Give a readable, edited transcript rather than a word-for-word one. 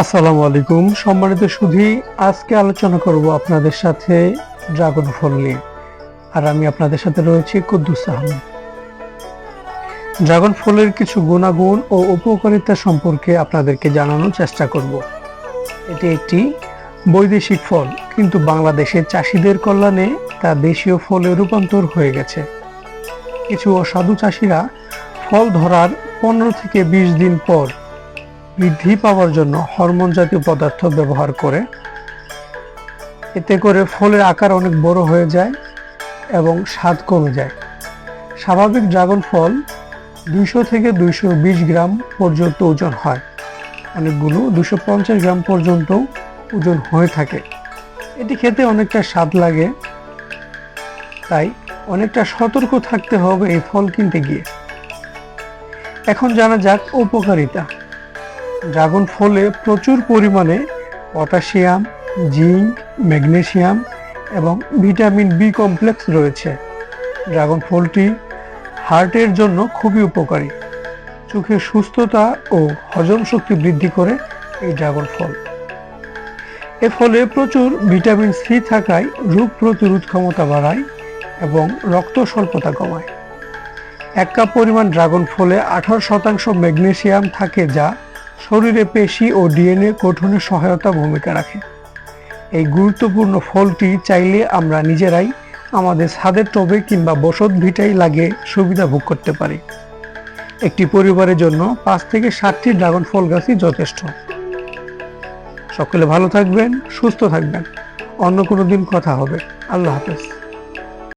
আসসালামু আলাইকুম সম্মানিত সুধী, আজকে আলোচনা করব আপনাদের সাথে ড্রাগন ফল নিয়ে। আর আমি আপনাদের সাথে রয়েছি কুদ্দুস আহমেদ। ড্রাগন ফলের কিছু গুণাগুণ ও উপকারিতা সম্পর্কে আপনাদেরকে জানানোর চেষ্টা করব। এটি একটি বৈদেশিক ফল, কিন্তু বাংলাদেশের চাষিদের কল্যাণে তা দেশীয় ফলে রূপান্তর হয়ে গেছে। কিছু অসাধু চাষিরা ফল ধরার 15 থেকে 20 দিন পর বৃদ্ধি পাওয়ার জন্য হরমোন জাতীয় পদার্থ ব্যবহার করে। এতে করে ফলের আকার অনেক বড় হয়ে যায় এবং স্বাদ কমে যায়। স্বাভাবিক ড্রাগন ফল 200 থেকে 220 গ্রাম পর্যন্ত ওজন হয়, অনেকগুলো 250 গ্রাম পর্যন্ত ওজন হয়ে থাকে। এটি খেতে অনেকটা স্বাদ লাগে, তাই অনেকটা সতর্ক থাকতে হবে এই ফল কিনতে গিয়ে। এখন জানা যাক উপকারিতা। ড্রাগন ফলে প্রচুর পরিমাণে পটাশিয়াম, জিঙ্ক, ম্যাগনেসিয়াম এবং ভিটামিন বি কমপ্লেক্স রয়েছে। ড্রাগন ফলটি হার্টের জন্য খুবই উপকারী। চোখের সুস্থতা ও হজম শক্তি বৃদ্ধি করে এই ড্রাগন ফল। এ ফলে প্রচুর ভিটামিন সি থাকায় রোগ প্রতিরোধ ক্ষমতা বাড়ায় এবং রক্ত স্বল্পতা কমায়। 1 কাপ পরিমাণ ড্রাগন ফলে 18% ম্যাগনেসিয়াম থাকে, যা শরীরে পেশি ও ডিএনএ গঠনে সহায়তা ভূমিকা রাখে। এই গুরুত্বপূর্ণ ফলটি চাইলে আমরা নিজেরাই আমাদের ছাদের টবে কিংবা বসত ভিটায় লাগিয়ে সুবিধা ভোগ করতে পারি। একটি পরিবারের জন্য 5 থেকে 7টি ড্রাগন ফল গাছই যথেষ্ট। সকলে ভালো থাকবেন, সুস্থ থাকবেন। অন্য কোনো দিন কথা হবে। আল্লাহ হাফেজ।